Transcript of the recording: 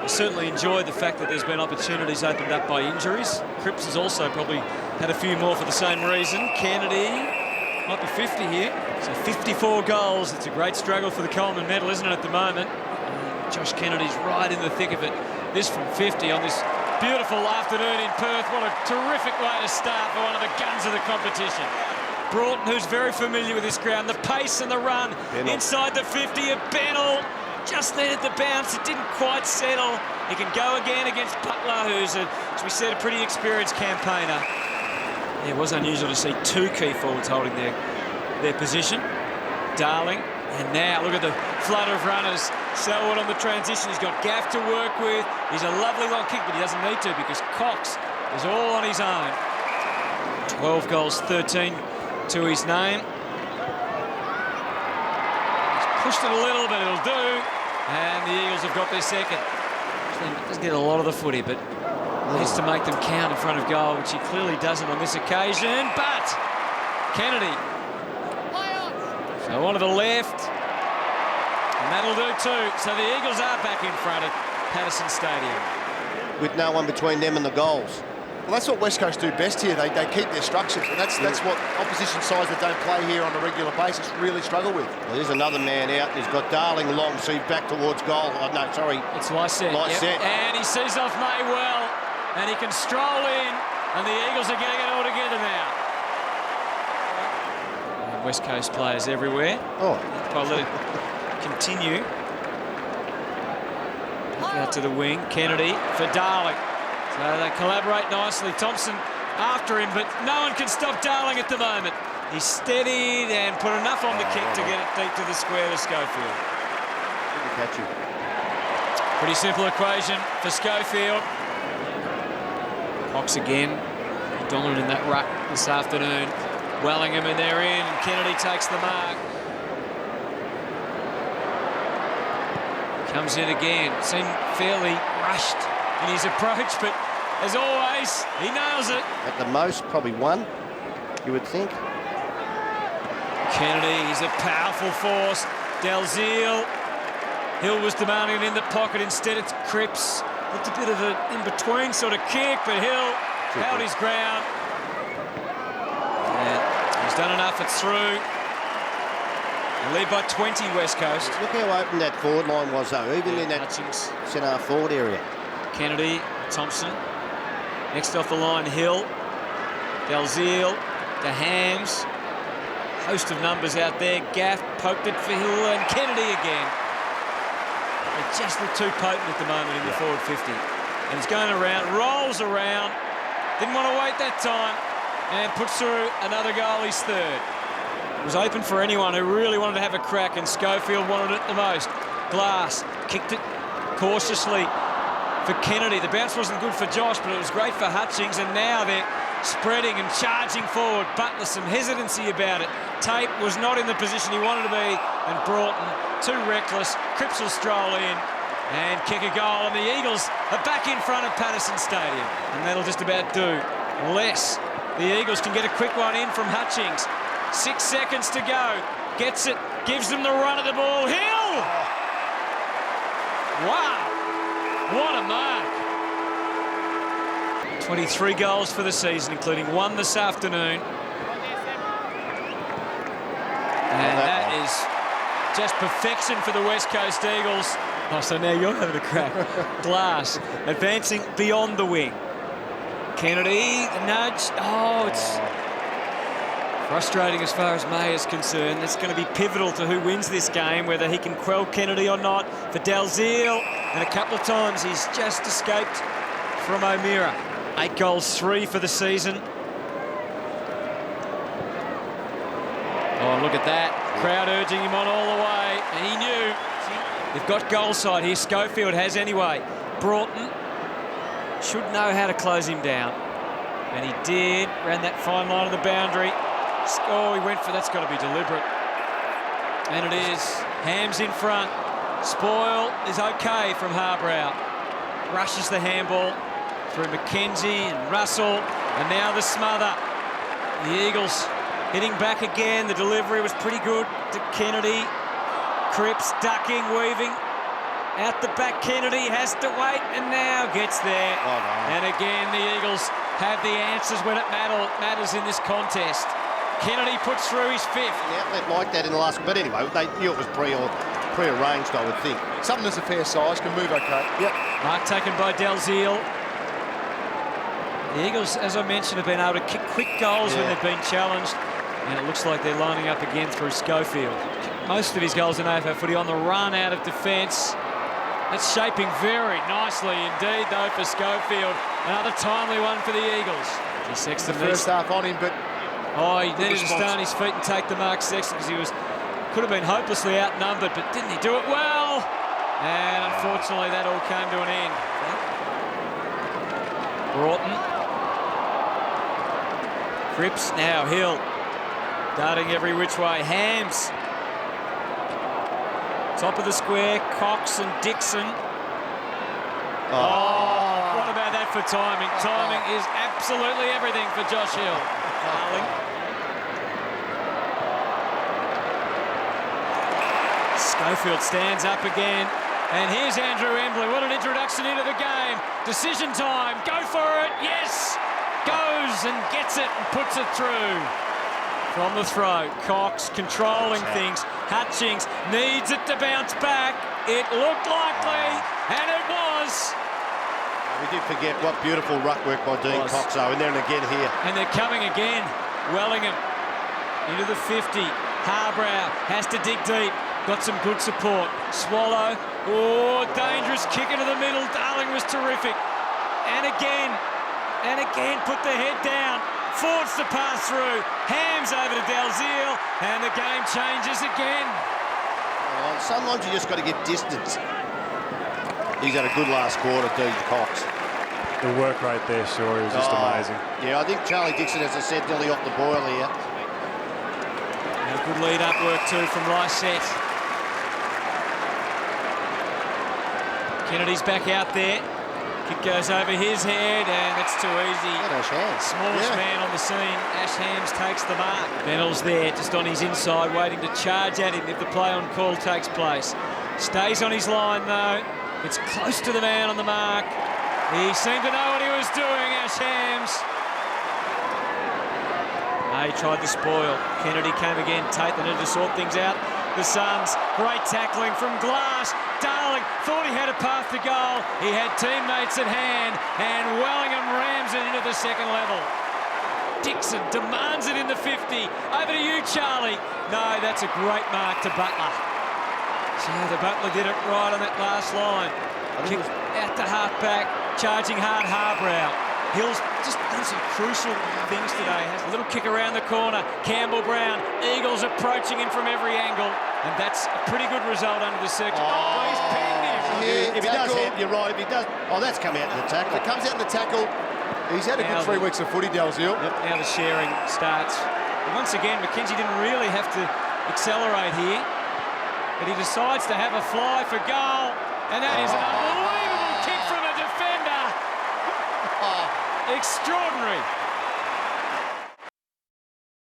certainly enjoyed the fact that there's been opportunities opened up by injuries. Cripps has also probably had a few more for the same reason. Kennedy might be 50 here. So 54 goals. It's a great struggle for the Coleman medal, isn't it, at the moment? Josh Kennedy's right in the thick of it. This from 50 on this beautiful afternoon in Perth. What a terrific way to start for one of the guns of the competition. Broughton, who's very familiar with this ground, the pace and the run inside the 50 of Bennell. Just needed the bounce. It didn't quite settle. He can go again against Butler, who's, as we said, a pretty experienced campaigner. It was unusual to see two key forwards holding their position. Darling, and now look at the flutter of runners. Selwood on the transition. He's got Gaff to work with. He's a lovely long kick, but he doesn't need to because Cox is all on his own. 12 goals, 13 to his name. He's pushed it a little, but it'll do. And the Eagles have got their second. He doesn't get a lot of the footy, but needs to make them count in front of goal, which he clearly doesn't on this occasion. But Kennedy. So on to the left. And that'll do too. So the Eagles are back in front at Patterson Stadium. With no one between them and the goals. Well, that's what West Coast do best here. They keep their structures, and that's what opposition sides that don't play here on a regular basis really struggle with. Well, there's another man out. He's got Darling long, so he's back towards goal. Oh, no, sorry. It's Lycett. Lycett. And he sees off May well, and he can stroll in, and the Eagles are getting it all together now. And West Coast players everywhere. Oh. I'll let it continue. Out to the wing. Kennedy for Darling. So they collaborate nicely. Thompson after him, but no one can stop Darling at the moment. He's steadied and put enough on the kick to get it deep to the square to Schofield. Good catch you. Pretty simple equation for Schofield. Cox again, dominant in that ruck this afternoon. Wellingham and they're in, and Kennedy takes the mark. Comes in again, seemed fairly rushed in his approach, but as always, he nails it. At the most, probably one, you would think. Kennedy, he's a powerful force. Dalziel. Hill was demanding it in the pocket. Instead, it's Cripps. Looked a bit of an in-between sort of kick, but Hill held his ground. And he's done enough. It's through. They lead by 20, West Coast. Look how open that forward line was, though, even in that centre forward area. Kennedy, Thompson. Next off the line, Hill. Dalziel to Hams. Host of numbers out there. Gaff poked it for Hill and Kennedy again. They just look too potent at the moment in the forward 50. And he's going around, rolls around. Didn't want to wait that time. And puts through another goal, his third. It was open for anyone who really wanted to have a crack, and Schofield wanted it the most. Glass kicked it cautiously for Kennedy. The bounce wasn't good for Josh, but it was great for Hutchings, and now they're spreading and charging forward. Butler, some hesitancy about it. Tate was not in the position he wanted to be, and Broughton, too reckless. Cripps will stroll in and kick a goal, and the Eagles are back in front of Patterson Stadium, and that'll just about do. Unless the Eagles can get a quick one in from Hutchings. 6 seconds to go. Gets it, gives them the run of the ball. Hill! Wow, what a mark. 23 goals for the season, including one this afternoon. And that is just perfection for the West Coast Eagles. Oh, so now you're having a crack. Glass advancing beyond the wing. Kennedy, the nudge. Oh, it's frustrating as far as May is concerned. That's going to be pivotal to who wins this game, whether he can quell Kennedy or not. For Dalziel, and a couple of times he's just escaped from O'Meara. 8 goals, 3 for the season. Oh, look at that. Crowd urging him on all the way, and he knew. They've got goal side here. Schofield has anyway. Broughton should know how to close him down. And he did. Ran that fine line of the boundary. Oh, he went for that's got to be deliberate. And it is. Hams in front. Spoil is okay from Harbrow. Rushes the handball through McKenzie and Russell. And now the smother. The Eagles hitting back again. The delivery was pretty good to Kennedy. Cripps ducking, weaving. Out the back, Kennedy has to wait and now gets there. Well done. And again, the Eagles have the answers when it matters in this contest. Kennedy puts through his fifth. The outlet like that in the last, but anyway, they knew it was pre-arranged, I would think. Something that's a fair size can move okay. Yep. Mark taken by Dalziel. The Eagles, as I mentioned, have been able to kick quick goals when they've been challenged. And it looks like they're lining up again through Schofield. Most of his goals in AFL footy on the run out of defence. That's shaping very nicely indeed, though, for Schofield. Another timely one for the Eagles. Sexton First half on him, but he needed to stay on his feet and take the mark, Sexton, because he could have been hopelessly outnumbered, but didn't he do it well? And unfortunately, that all came to an end. Broughton. Cripps, now Hill. Darting every which way. Hams. Top of the square, Cox and Dixon. What about that for timing? Timing is absolutely everything for Josh Hill. Darling. Schofield stands up again. And here's Andrew Embley. What an introduction into the game. Decision time. Go for it. Yes. Goes and gets it and puts it through. From the throw, Cox controlling things. Hutchings needs it to bounce back. It looked likely, and it was. We did forget what beautiful ruck work by Dean Cox, though, and then again here. And they're coming again. Wellingham into the 50. Harbrow has to dig deep. Got some good support. Swallow. Oh, dangerous kick into the middle. Darling was terrific. And again, put the head down. Fords to pass through. Hams over to Dalziel, and the game changes again. Sometimes you just got to get distance. He's had a good last quarter, Dean Cox. The work rate there, sure, is just amazing. Yeah, I think Charlie Dixon, as I said, nearly off the boil here. And good lead-up work too from Lysette. Kennedy's back out there. Kick goes over his head, and it's too easy. Ash Hams. Smallest man on the scene, Ash Hams takes the mark. Bennell's there, just on his inside, waiting to charge at him if the play on call takes place. Stays on his line, though. It's close to the man on the mark. He seemed to know what he was doing, Ash Hams. He tried to spoil. Kennedy came again. Tate, they needed to sort things out. The Suns, great tackling from Glass. Darling thought he had a path to goal. He had teammates at hand, and Wellingham rams it into the second level. Dixon demands it in the 50. Over to you, Charlie. No, that's a great mark to Butler. So the Butler did it right on that last line. Kick out to half-back, charging hard Harbrow. Hill's just done some crucial things today. Has a little kick around the corner. Campbell Brown, Eagles approaching him from every angle. And that's a pretty good result under the circumstances. He's pinned him. If he does have, you're right, if he does... that's come out in the tackle. If it comes out in the tackle, he's had a good 3 weeks of footy, Dalziel. Yep, now the sharing starts. But once again, McKenzie didn't really have to accelerate here. But he decides to have a fly for goal. And that is an unbelievable kick from a defender. Extraordinary.